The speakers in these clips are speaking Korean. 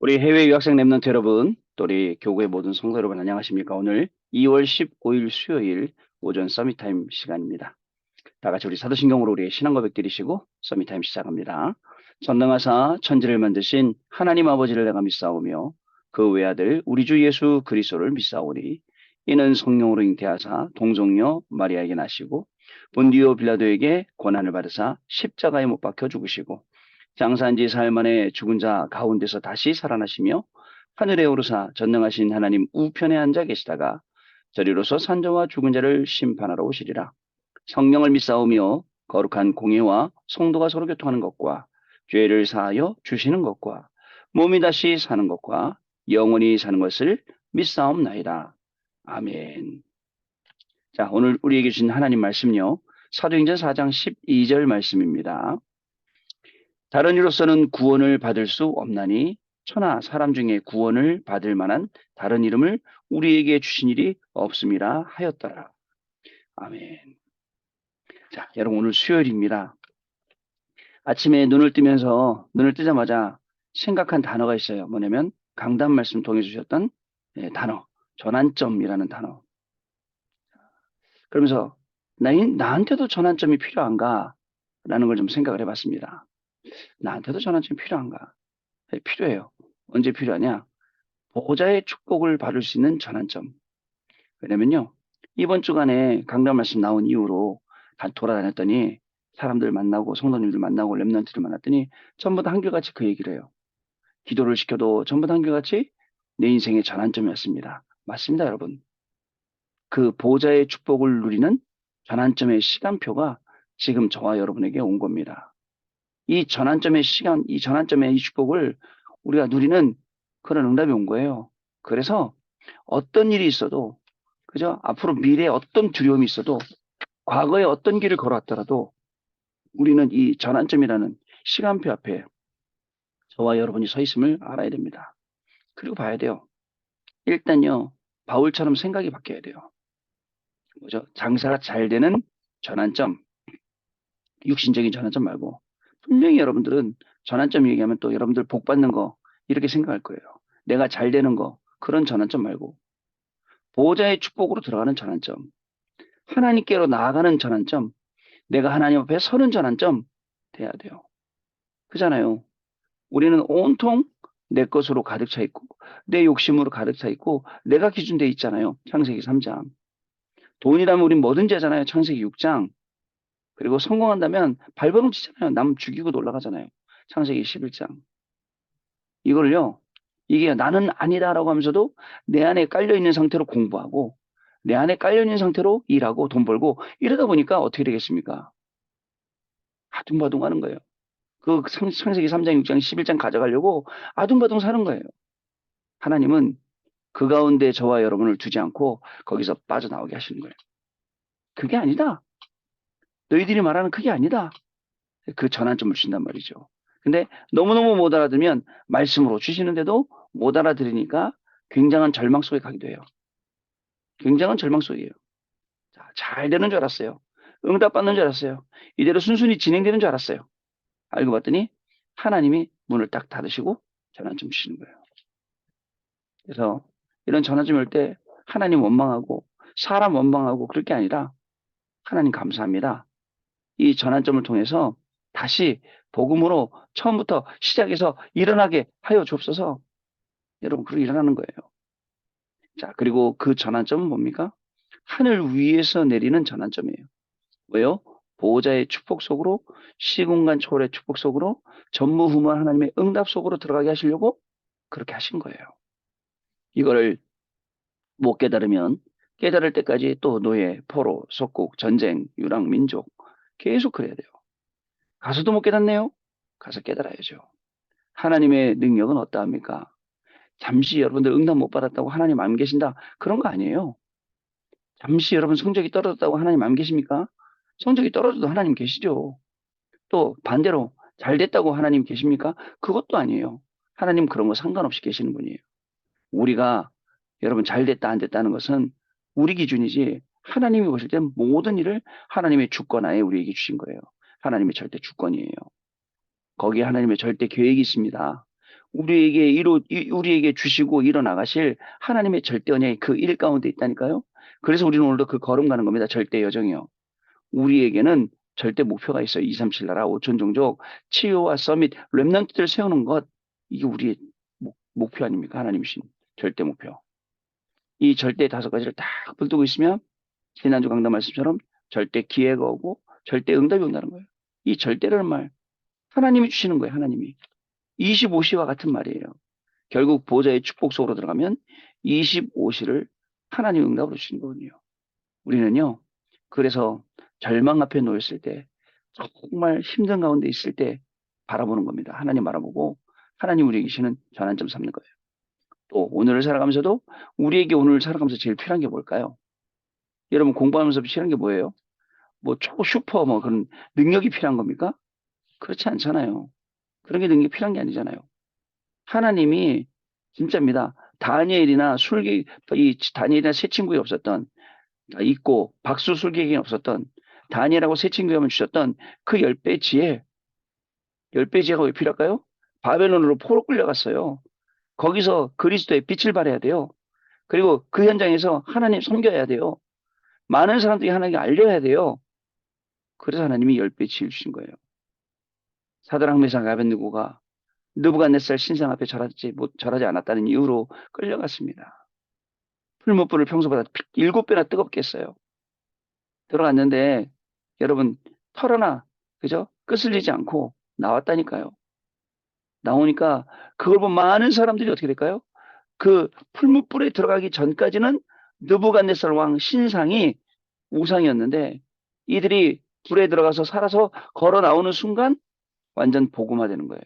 우리 해외 유학생 랩런트 여러분, 또 우리 교구의 모든 성도 여러분 안녕하십니까? 오늘 2월 15일 수요일 오전 서밋타임 시간입니다. 다 같이 우리 사도신경으로 우리의 신앙 고백 드리시고 서밋타임 시작합니다. 전능하사 천지를 만드신 하나님 아버지를 내가 믿사오며 그 외아들 우리 주 예수 그리스도를 믿사오니 이는 성령으로 잉태하사 동정녀 마리아에게 나시고 본디오 빌라도에게 고난을 받으사 십자가에 못 박혀 죽으시고 장사한 지 사흘 만에 죽은 자 가운데서 다시 살아나시며 하늘에 오르사 전능하신 하나님 우편에 앉아 계시다가 저리로서 산자와 죽은 자를 심판하러 오시리라. 성령을 믿사오며 거룩한 공예와 성도가 서로 교통하는 것과 죄를 사하여 주시는 것과 몸이 다시 사는 것과 영원히 사는 것을 믿사옵나이다. 아멘. 자, 오늘 우리에게 주신 하나님 말씀요. 사도행전 4장 12절 말씀입니다. 다른 이로서는 구원을 받을 수 없나니 천하 사람 중에 구원을 받을 만한 다른 이름을 우리에게 주신 일이 없음이라 하였더라. 아멘. 자, 여러분 오늘 수요일입니다. 아침에 눈을 뜨자마자 생각한 단어가 있어요. 뭐냐면 강단 말씀 통해 주셨던 단어, 전환점이라는 단어. 그러면서 나한테도 전환점이 필요한가? 라는 걸 좀 생각을 해봤습니다. 나한테도 전환점이 필요한가? 네, 필요해요. 언제 필요하냐? 보호자의 축복을 받을 수 있는 전환점. 왜냐면요. 이번 주간에 강단 말씀 나온 이후로 다 돌아다녔더니 사람들 만나고 성도님들 만나고 랩런트를 만났더니 전부 다 한결같이 그 얘기를 해요. 기도를 시켜도 전부 다 한결같이 내 인생의 전환점이었습니다. 맞습니다, 여러분. 그 보호자의 축복을 누리는 전환점의 시간표가 지금 저와 여러분에게 온 겁니다. 이 전환점의 시간, 이 전환점의 이 축복을 우리가 누리는 그런 응답이 온 거예요. 그래서 어떤 일이 있어도, 그죠? 앞으로 미래에 어떤 두려움이 있어도, 과거에 어떤 길을 걸어왔더라도 우리는 이 전환점이라는 시간표 앞에 저와 여러분이 서 있음을 알아야 됩니다. 그리고 봐야 돼요. 일단요, 바울처럼 생각이 바뀌어야 돼요. 뭐죠? 장사가 잘 되는 전환점, 육신적인 전환점 말고, 분명히 여러분들은 전환점 얘기하면 또 여러분들 복 받는 거, 이렇게 생각할 거예요. 내가 잘 되는 거, 그런 전환점 말고, 보호자의 축복으로 들어가는 전환점, 하나님께로 나아가는 전환점, 내가 하나님 앞에 서는 전환점 돼야 돼요. 그잖아요. 우리는 온통 내 것으로 가득 차 있고, 내 욕심으로 가득 차 있고, 내가 기준돼 있잖아요. 창세기 3장. 돈이라면 우린 뭐든지 하잖아요. 창세기 6장. 그리고 성공한다면 발버둥 치잖아요. 남 죽이고 놀라가잖아요. 창세기 11장. 이걸요, 이게 나는 아니다라고 하면서도 내 안에 깔려있는 상태로 공부하고, 내 안에 깔려있는 상태로 일하고 돈 벌고, 이러다 보니까 어떻게 되겠습니까? 아둥바둥 하는 거예요. 그 창세기 3장, 6장, 11장 가져가려고 아둥바둥 사는 거예요. 하나님은 그 가운데 저와 여러분을 두지 않고 거기서 빠져나오게 하시는 거예요. 그게 아니다. 너희들이 말하는 그게 아니다. 그 전환점을 주신단 말이죠. 근데 너무너무 못 알아들으면 말씀으로 주시는데도 못 알아들으니까 굉장한 절망 속에 가기도 해요. 굉장한 절망 속이에요. 자, 잘 되는 줄 알았어요. 응답받는 줄 알았어요. 이대로 순순히 진행되는 줄 알았어요. 알고 봤더니 하나님이 문을 딱 닫으시고 전환점 주시는 거예요. 그래서 이런 전환점이 올 때 하나님 원망하고 사람 원망하고 그럴 게 아니라 하나님 감사합니다. 이 전환점을 통해서 다시 복음으로 처음부터 시작해서 일어나게 하여 주옵소서. 여러분, 그렇게 일어나는 거예요. 자, 그리고 그 전환점은 뭡니까? 하늘 위에서 내리는 전환점이에요. 왜요? 보호자의 축복 속으로, 시공간 초월의 축복 속으로, 전무후무한 하나님의 응답 속으로 들어가게 하시려고 그렇게 하신 거예요. 이거를 못 깨달으면 깨달을 때까지 또 노예, 포로, 속국, 전쟁, 유랑, 민족 계속 그래야 돼요. 가서도 못 깨닫네요? 가서 깨달아야죠. 하나님의 능력은 어떠합니까? 잠시 여러분들 응답 못 받았다고 하나님 안 계신다. 그런 거 아니에요. 잠시 여러분 성적이 떨어졌다고 하나님 안 계십니까? 성적이 떨어져도 하나님 계시죠. 또 반대로 잘 됐다고 하나님 계십니까? 그것도 아니에요. 하나님 그런 거 상관없이 계시는 분이에요. 우리가 여러분 잘 됐다 안 됐다는 것은 우리 기준이지 하나님이 보실 땐 모든 일을 하나님의 주권하에 우리에게 주신 거예요. 하나님의 절대 주권이에요. 거기에 하나님의 절대 계획이 있습니다. 우리에게 주시고 일어나가실 하나님의 절대 언약이 그 일 가운데 있다니까요. 그래서 우리는 오늘도 그 걸음 가는 겁니다. 절대 여정이요. 우리에게는 절대 목표가 있어요. 237 나라 5천 종족 치유와 서밋 렘넌트들 세우는 것 이게 우리의 목표 아닙니까? 하나님이신 절대 목표. 이 절대 다섯 가지를 딱 붙들고 있으면 지난주 강단 말씀처럼 절대 기회가 오고 절대 응답이 온다는 거예요. 이 절대라는 말 하나님이 주시는 거예요. 하나님이 25시와 같은 말이에요. 결국 보좌의 축복 속으로 들어가면 25시를 하나님 응답으로 주시는 거거든요. 우리는요. 그래서 절망 앞에 놓였을 때 정말 힘든 가운데 있을 때 바라보는 겁니다. 하나님 바라보고 하나님 우리에게 주시는 전환점 삼는 거예요. 또 오늘을 살아가면서도 우리에게 오늘을 살아가면서 제일 필요한 게 뭘까요? 여러분 공부하면서 필요한 게 뭐예요? 뭐 슈퍼 뭐 그런 능력이 필요한 겁니까? 그렇지 않잖아요. 그런 게 능력이 필요한 게 아니잖아요. 하나님이 진짜입니다. 다니엘이나 세 친구에 없었던 있고 박수 술객에게 없었던 다니엘하고 세 친구에만 주셨던 그 10배 지혜, 10배 지혜가 왜 필요할까요? 바벨론으로 포로 끌려갔어요. 거기서 그리스도의 빛을 발해야 돼요. 그리고 그 현장에서 하나님 섬겨야 돼요. 많은 사람들이 하나님께 알려야 돼요. 그래서 하나님이 10배 지혜를 주신 거예요. 사드락 메삭 아벤느고가 느부갓네살 신상 앞에 절하지 않았다는 이유로 끌려갔습니다. 풀무불을 평소보다 7배나 뜨겁게 했어요. 들어갔는데 여러분 털 하나 그죠? 끄슬리지 않고 나왔다니까요. 나오니까 그걸 본 많은 사람들이 어떻게 될까요? 그 풀무불에 들어가기 전까지는 느부갓네살 왕 신상이 우상이었는데 이들이 불에 들어가서 살아서 걸어 나오는 순간 완전 복음화되는 거예요.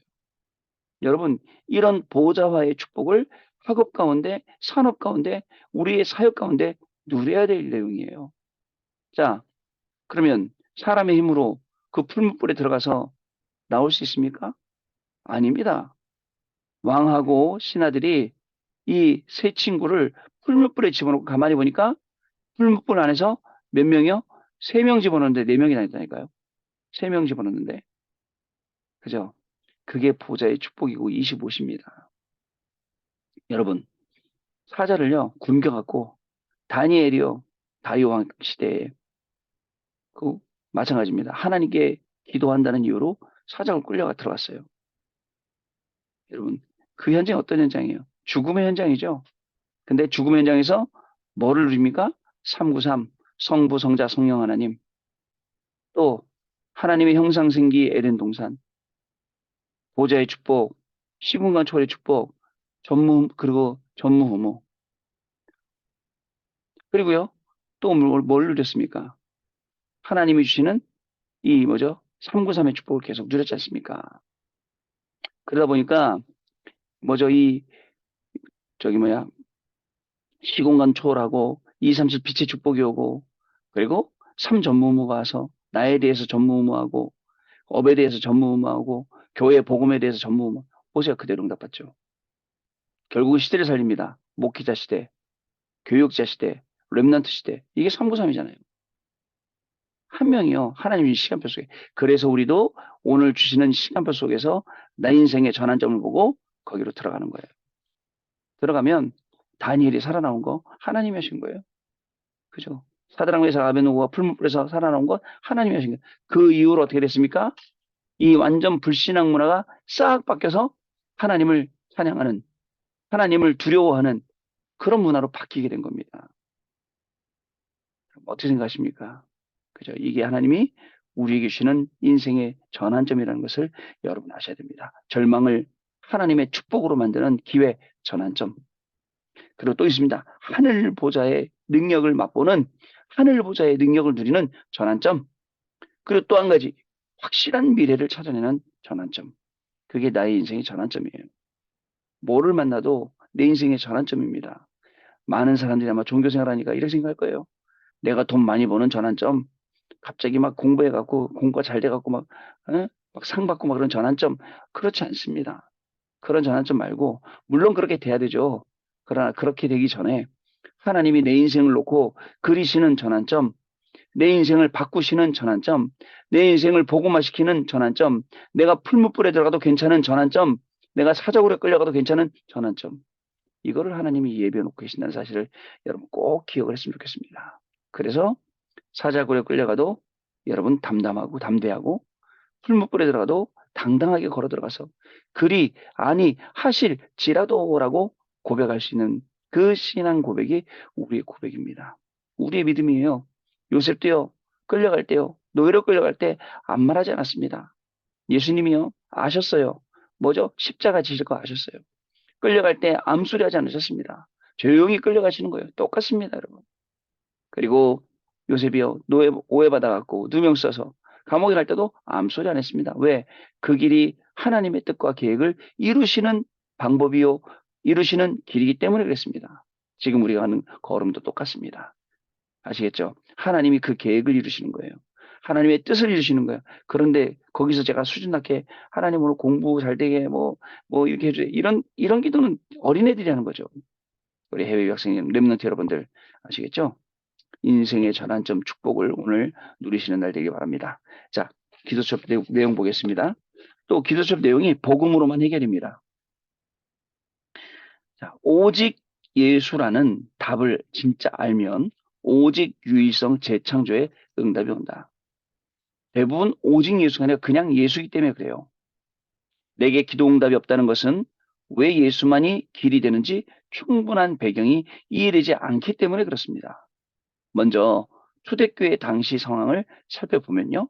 여러분 이런 보좌화의 축복을 학업 가운데 산업 가운데 우리의 사역 가운데 누려야 될 내용이에요. 자 그러면 사람의 힘으로 그 풀무불에 들어가서 나올 수 있습니까? 아닙니다. 왕하고 신하들이 이 세 친구를 풀무불에 집어넣고 가만히 보니까 풀무불 안에서 몇 명이요? 3명 집어넣는데 4명이 다녔다니까요. 3명 집어넣는데. 그죠? 그게 보좌의 축복이고 25시입니다. 여러분, 사자를요, 굶겨갖고 다니엘이요, 다리오 왕 시대에 그 마찬가지입니다. 하나님께 기도한다는 이유로 사자가 끌려가 들어갔어요. 여러분, 그 현장이 어떤 현장이에요? 죽음의 현장이죠. 근데 죽음의 현장에서 뭐를 누립니까? 393, 성부, 성자, 성령 하나님. 또 하나님의 형상생기 에덴 동산, 보좌의 축복, 시공간 초월의 축복, 그리고 전무후무. 그리고요, 또 뭘 누렸습니까? 하나님이 주시는 이 뭐죠? 393의 축복을 계속 누렸지 않습니까? 그러다 보니까 뭐죠? 저기 뭐야? 시공간 초월하고 237 빛의 축복이 오고 그리고 3전무후무가 와서 나에 대해서 전무후무하고 업에 대해서 전무후무하고 교회 복음에 대해서 전무후무. 보세요. 그대로 응답받죠. 결국은 시대를 살립니다. 목회자 시대, 교육자 시대, 렘넌트 시대. 이게 393이잖아요. 한 명이요. 하나님의 시간표 속에. 그래서 우리도 오늘 주시는 시간표 속에서 나 인생의 전환점을 보고 거기로 들어가는 거예요. 들어가면 다니엘이 살아나온 거 하나님이 하신 거예요. 그죠? 사드락 메삭 아벤노고가 풀무불에서 살아나온 것 하나님이 하신 거예요. 그 이후로 어떻게 됐습니까? 이 완전 불신앙 문화가 싹 바뀌어서 하나님을 찬양하는, 하나님을 두려워하는 그런 문화로 바뀌게 된 겁니다. 어떻게 생각하십니까? 그죠? 이게 하나님이 우리에게 주시는 인생의 전환점이라는 것을 여러분 아셔야 됩니다. 절망을 하나님의 축복으로 만드는 기회, 전환점. 그리고 또 있습니다. 하늘 보좌의 능력을 맛보는 하늘 보좌의 능력을 누리는 전환점. 그리고 또 한 가지 확실한 미래를 찾아내는 전환점. 그게 나의 인생의 전환점이에요. 뭐를 만나도 내 인생의 전환점입니다. 많은 사람들이 아마 종교생활 하니까 이렇게 생각할 거예요. 내가 돈 많이 버는 전환점. 갑자기 막 공부해갖고 공부가 잘 돼갖고 막 상 받고 막 그런 전환점. 그렇지 않습니다. 그런 전환점 말고 물론 그렇게 돼야 되죠. 그러나 그렇게 되기 전에 하나님이 내 인생을 놓고 그리시는 전환점, 내 인생을 바꾸시는 전환점, 내 인생을 복음화시키는 전환점, 내가 풀무불에 들어가도 괜찮은 전환점, 내가 사적으로 끌려가도 괜찮은 전환점. 이거를 하나님이 예비해 놓고 계신다는 사실을 여러분 꼭 기억을 했으면 좋겠습니다. 그래서 사자굴에 끌려가도 여러분 담담하고 담대하고 풀무불에 들어가도 당당하게 걸어 들어가서 그리 아니 하실지라도라고 고백할 수 있는 그 신앙 고백이 우리의 고백입니다. 우리의 믿음이에요. 요셉도요. 끌려갈 때요. 노예로 끌려갈 때 안 말하지 않았습니다. 예수님이요. 아셨어요. 뭐죠? 십자가 지실 거 아셨어요. 끌려갈 때 암소리 하지 않으셨습니다. 조용히 끌려가시는 거예요. 똑같습니다, 여러분. 그리고 요셉이요. 오해받아갖고 누명 써서 감옥에 갈 때도 암소리 안 했습니다. 왜? 그 길이 하나님의 뜻과 계획을 이루시는 방법이요. 이루시는 길이기 때문에 그랬습니다. 지금 우리가 하는 걸음도 똑같습니다. 아시겠죠? 하나님이 그 계획을 이루시는 거예요. 하나님의 뜻을 이루시는 거예요. 그런데 거기서 제가 수준 낮게 하나님 오늘 공부 잘 되게 이렇게 해줘요. 이런 기도는 어린애들이 하는 거죠. 우리 해외 유학생 렘넌트 여러분들 아시겠죠? 인생의 전환점 축복을 오늘 누리시는 날 되길 바랍니다. 자, 기도 수업 내용 보겠습니다. 또 기도 수업 내용이 복음으로만 해결입니다. 자, 오직 예수라는 답을 진짜 알면 오직 유일성 재창조의 응답이 온다. 대부분 오직 예수가 아니라 그냥 예수이기 때문에 그래요. 내게 기도 응답이 없다는 것은 왜 예수만이 길이 되는지 충분한 배경이 이해되지 않기 때문에 그렇습니다. 먼저 초대교회 당시 상황을 살펴보면요.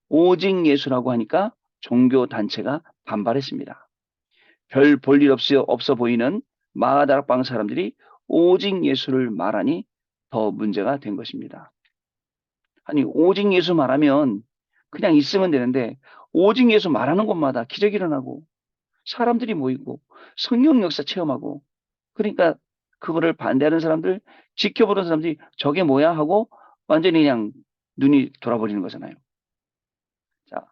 오직 예수라고 하니까 종교 단체가 반발했습니다. 별 볼 일 없어 보이는 마가다락방 사람들이 오직 예수를 말하니 더 문제가 된 것입니다. 아니, 오직 예수 말하면 그냥 있으면 되는데 오직 예수 말하는 곳마다 기적이 일어나고 사람들이 모이고 성령 역사 체험하고 그러니까 그거를 반대하는 사람들, 지켜보는 사람들이 저게 뭐야 하고 완전히 그냥 눈이 돌아버리는 거잖아요. 자,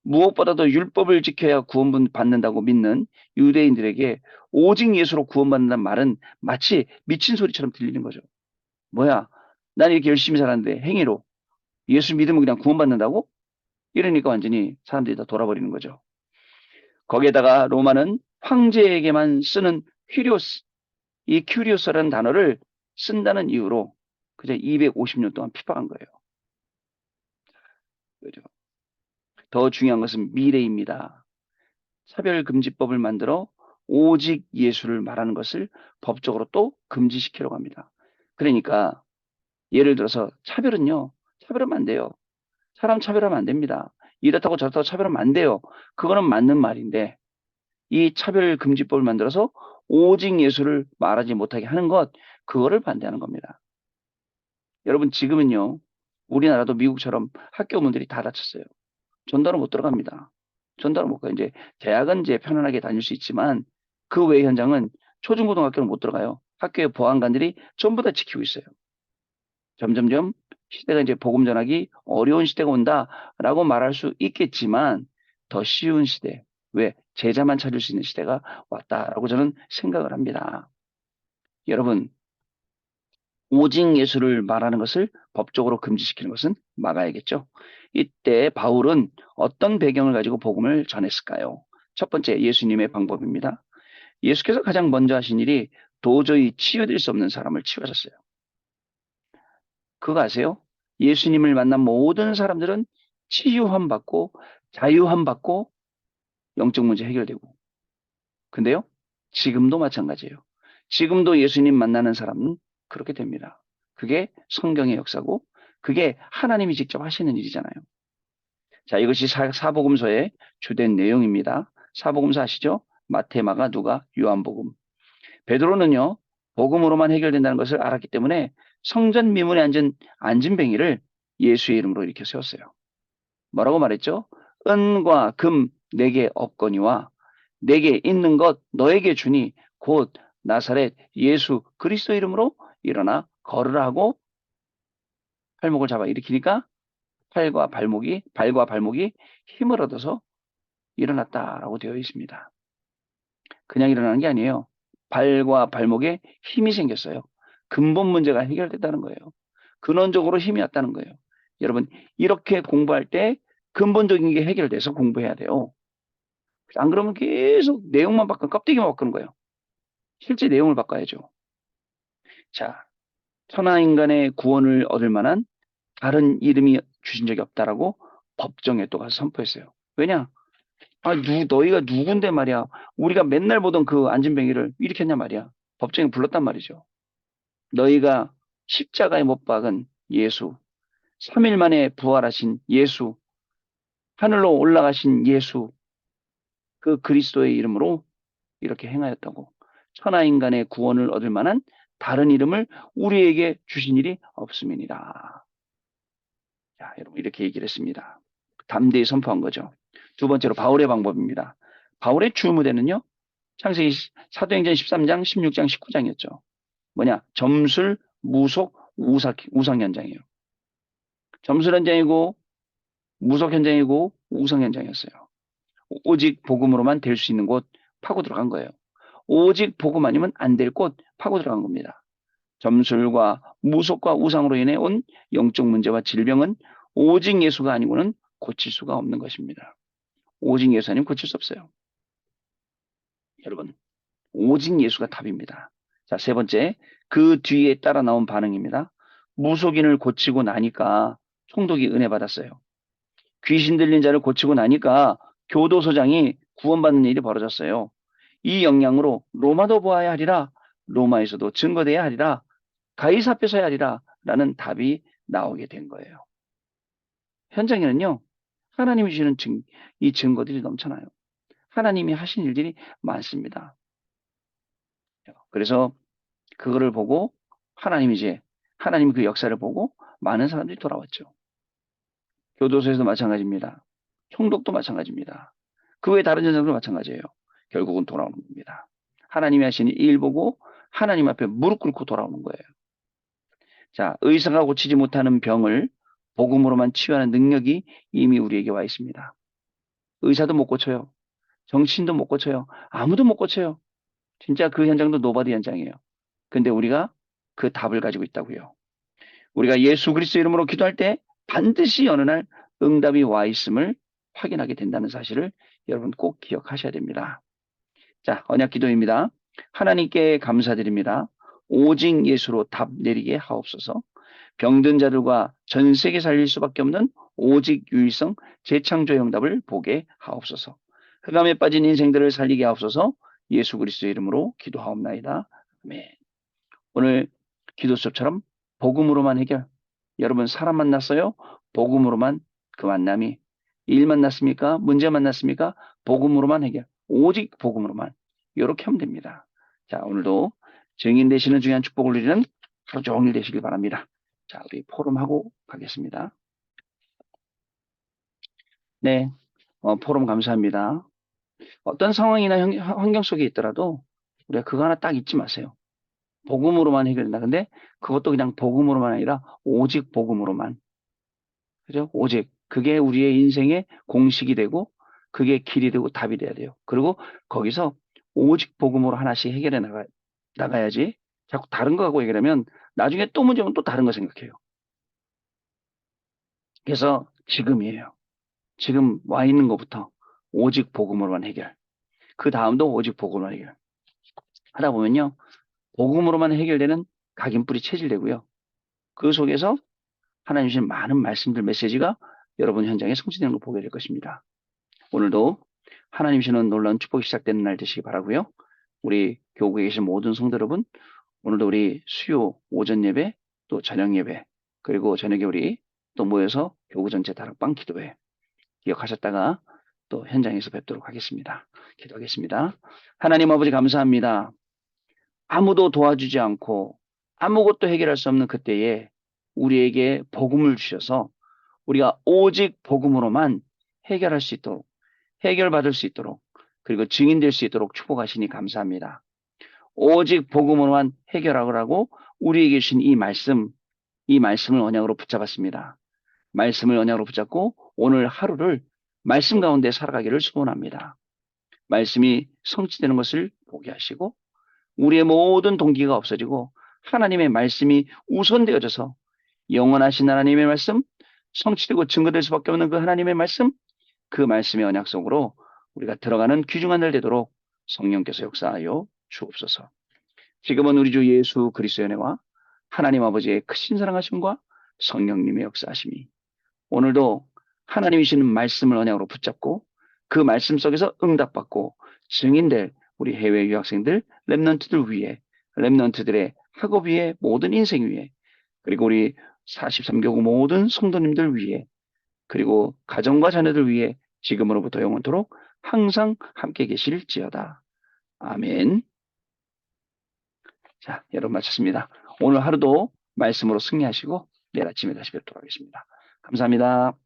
무엇보다도 율법을 지켜야 구원 받는다고 믿는 유대인들에게 오직 예수로 구원받는다는 말은 마치 미친 소리처럼 들리는 거죠. 뭐야? 난 이렇게 열심히 살았는데 행위로 예수 믿으면 그냥 구원받는다고? 이러니까 완전히 사람들이 다 돌아버리는 거죠. 거기에다가 로마는 황제에게만 쓰는 퀴리오스, 이 큐리오스라는 단어를 쓴다는 이유로 그저 250년 동안 핍박한 거예요. 그죠? 더 중요한 것은 미래입니다. 차별금지법을 만들어 오직 예수를 말하는 것을 법적으로 또 금지시키려고 합니다. 그러니까 예를 들어서 차별하면 안 돼요. 사람 차별하면 안 됩니다. 이렇다고 저렇다고 차별하면 안 돼요. 그거는 맞는 말인데 이 차별금지법을 만들어서 오직 예수를 말하지 못하게 하는 것, 그거를 반대하는 겁니다. 여러분 지금은요. 우리나라도 미국처럼 학교 문들이 다 닫혔어요. 전도로 못 들어갑니다. 전도로 못 가요. 이제 대학은 이제 편안하게 다닐 수 있지만 그 외의 현장은 초중고등학교는 못 들어가요. 학교의 보안관들이 전부 다 지키고 있어요. 점점점 시대가 이제 복음 전하기 어려운 시대가 온다라고 말할 수 있겠지만 더 쉬운 시대, 왜 제자만 찾을 수 있는 시대가 왔다라고 저는 생각을 합니다. 여러분 오직 예수를 말하는 것을 법적으로 금지시키는 것은 막아야겠죠. 이때 바울은 어떤 배경을 가지고 복음을 전했을까요? 첫 번째, 예수님의 방법입니다. 예수께서 가장 먼저 하신 일이 도저히 치유될 수 없는 사람을 치유하셨어요. 그거 아세요? 예수님을 만난 모든 사람들은 치유함 받고 자유함 받고 영적 문제 해결되고. 근데요, 지금도 마찬가지예요. 지금도 예수님 만나는 사람은 그렇게 됩니다. 그게 성경의 역사고, 그게 하나님이 직접 하시는 일이잖아요. 자, 이것이 사복음서의 주된 내용입니다. 사복음서 아시죠? 마태, 마가, 누가, 요한복음. 베드로는요, 복음으로만 해결된다는 것을 알았기 때문에 성전 미문에 앉은 안진뱅이를 예수의 이름으로 일으켜 세웠어요. 뭐라고 말했죠? 은과 금 내게 없거니와 내게 있는 것 너에게 주니 곧 나사렛 예수 그리스도 이름으로 일어나 걸으라 하고 팔목을 잡아 일으키니까 발과 발목이 힘을 얻어서 일어났다라고 되어 있습니다. 그냥 일어나는 게 아니에요. 발과 발목에 힘이 생겼어요. 근본 문제가 해결됐다는 거예요. 근원적으로 힘이 왔다는 거예요. 여러분, 이렇게 공부할 때 근본적인 게 해결돼서 공부해야 돼요. 안 그러면 계속 내용만 바꾸는, 껍데기만 바꾸는 거예요. 실제 내용을 바꿔야죠. 자, 천하 인간의 구원을 얻을 만한 다른 이름이 주신 적이 없다라고 법정에 또 가서 선포했어요. 왜냐? 너희가 누군데 말이야. 우리가 맨날 보던 그 안진뱅이를 일으켰냐 말이야. 법정에 불렀단 말이죠. 너희가 십자가에 못 박은 예수, 3일 만에 부활하신 예수, 하늘로 올라가신 예수, 그 그리스도의 이름으로 이렇게 행하였다고. 천하 인간의 구원을 얻을 만한 다른 이름을 우리에게 주신 일이 없음이니라. 자, 여러분 이렇게 얘기를 했습니다. 담대히 선포한 거죠. 두 번째로 바울의 방법입니다. 바울의 주무대는요. 창세기 사도행전 13장, 16장, 19장이었죠. 뭐냐? 점술, 무속, 우상 현장이에요. 점술 현장이고 무속 현장이고 우상 현장이었어요. 오직 복음으로만 될 수 있는 곳 파고 들어간 거예요. 오직 복음 아니면 안 될 곳 파고 들어간 겁니다. 점술과 무속과 우상으로 인해 온 영적 문제와 질병은 오직 예수가 아니고는 고칠 수가 없는 것입니다. 오직 예수 아니면 고칠 수 없어요. 여러분, 오직 예수가 답입니다. 자, 세 번째, 그 뒤에 따라 나온 반응입니다. 무속인을 고치고 나니까 총독이 은혜 받았어요. 귀신 들린 자를 고치고 나니까 교도소장이 구원받는 일이 벌어졌어요. 이 영향으로 로마도 보아야 하리라, 로마에서도 증거돼야 하리라, 가이사 앞에 서야 하리라 라는 답이 나오게 된 거예요. 현장에는요, 하나님이 주시는 이 증거들이 넘쳐나요. 하나님이 하신 일들이 많습니다. 그래서 그거를 보고 하나님 그 역사를 보고 많은 사람들이 돌아왔죠. 교도소에서도 마찬가지입니다. 총독도 마찬가지입니다. 그 외 다른 현장도 마찬가지예요. 결국은 돌아오는 겁니다. 하나님이 하신 일 보고 하나님 앞에 무릎 꿇고 돌아오는 거예요. 자, 의사가 고치지 못하는 병을 복음으로만 치유하는 능력이 이미 우리에게 와 있습니다. 의사도 못 고쳐요. 정치인도 못 고쳐요. 아무도 못 고쳐요. 진짜 그 현장도 노바디 현장이에요. 근데 우리가 그 답을 가지고 있다고요. 우리가 예수 그리스도 이름으로 기도할 때 반드시 어느 날 응답이 와 있음을 확인하게 된다는 사실을 여러분 꼭 기억하셔야 됩니다. 자, 언약 기도입니다. 하나님께 감사드립니다. 오직 예수로 답 내리게 하옵소서. 병든 자들과 전 세계 살릴 수밖에 없는 오직 유일성 재창조의 응답을 보게 하옵소서. 흑암에 빠진 인생들을 살리게 하옵소서. 예수 그리스도의 이름으로 기도하옵나이다. 아멘. 오늘 기도 수업처럼 복음으로만 해결. 여러분 사람 만났어요? 복음으로만 그 만남이 일 만났습니까? 문제 만났습니까? 복음으로만 해결. 오직 복음으로만. 이렇게 하면 됩니다. 자, 오늘도 증인 되시는 중요한 축복을 누리는 하루 종일 되시길 바랍니다. 자, 우리 포럼하고 가겠습니다. 네, 포럼 감사합니다. 어떤 상황이나 환경 속에 있더라도 우리가 그거 하나 딱 잊지 마세요. 복음으로만 해결된다. 근데 그것도 그냥 복음으로만 아니라 오직 복음으로만. 그죠? 오직. 그게 우리의 인생의 공식이 되고 그게 길이 되고 답이 돼야 돼요. 그리고 거기서 오직 복음으로 하나씩 해결해 나가야지. 자꾸 다른 거 하고 해결하면 나중에 또 문제 오면 또 다른 거 생각해요. 그래서 지금이에요. 지금 와 있는 것부터 오직 복음으로만 해결. 그 다음도 오직 복음으로만 해결. 하다 보면요. 복음으로만 해결되는 각인뿔이 체질되고요. 그 속에서 하나님 주신 많은 말씀들, 메시지가 여러분 현장에 성취되는 걸 보게 될 것입니다. 오늘도 하나님 주시는 놀라운 축복이 시작되는 날 되시기 바라고요. 우리 교구에 계신 모든 성도 여러분, 오늘도 우리 수요 오전 예배, 또 저녁 예배, 그리고 저녁에 우리 또 모여서 교구 전체 다락방 기도회 기억하셨다가 또 현장에서 뵙도록 하겠습니다. 기도하겠습니다. 하나님 아버지 감사합니다. 아무도 도와주지 않고 아무것도 해결할 수 없는 그때에 우리에게 복음을 주셔서 우리가 오직 복음으로만 해결할 수 있도록, 해결받을 수 있도록, 그리고 증인될 수 있도록 축복하시니 감사합니다. 오직 복음으로만 해결하라고 우리에게 주신 이 말씀을 언약으로 붙잡았습니다. 말씀을 언약으로 붙잡고 오늘 하루를 말씀 가운데 살아가기를 소원합니다. 말씀이 성취되는 것을 보게 하시고 우리의 모든 동기가 없어지고 하나님의 말씀이 우선되어져서 영원하신 하나님의 말씀, 성취되고 증거될 수밖에 없는 그 하나님의 말씀, 그 말씀의 언약 속으로 우리가 들어가는 귀중한 날 되도록 성령께서 역사하여 주옵소서. 지금은 우리 주 예수 그리스도의 은혜와 하나님 아버지의 크신 사랑하심과 성령님의 역사하심이 오늘도 하나님이 주시는 말씀을 언약으로 붙잡고 그 말씀 속에서 응답받고 증인될 우리 해외 유학생들, 랩런트들 위해, 랩런트들의 학업 위에, 모든 인생 위에, 그리고 우리 43교구 모든 성도님들 위해, 그리고 가정과 자녀들 위해 지금으로부터 영원토록 항상 함께 계실지어다. 아멘. 자, 여러분 마쳤습니다. 오늘 하루도 말씀으로 승리하시고 내일 아침에 다시 뵙도록 하겠습니다. 감사합니다.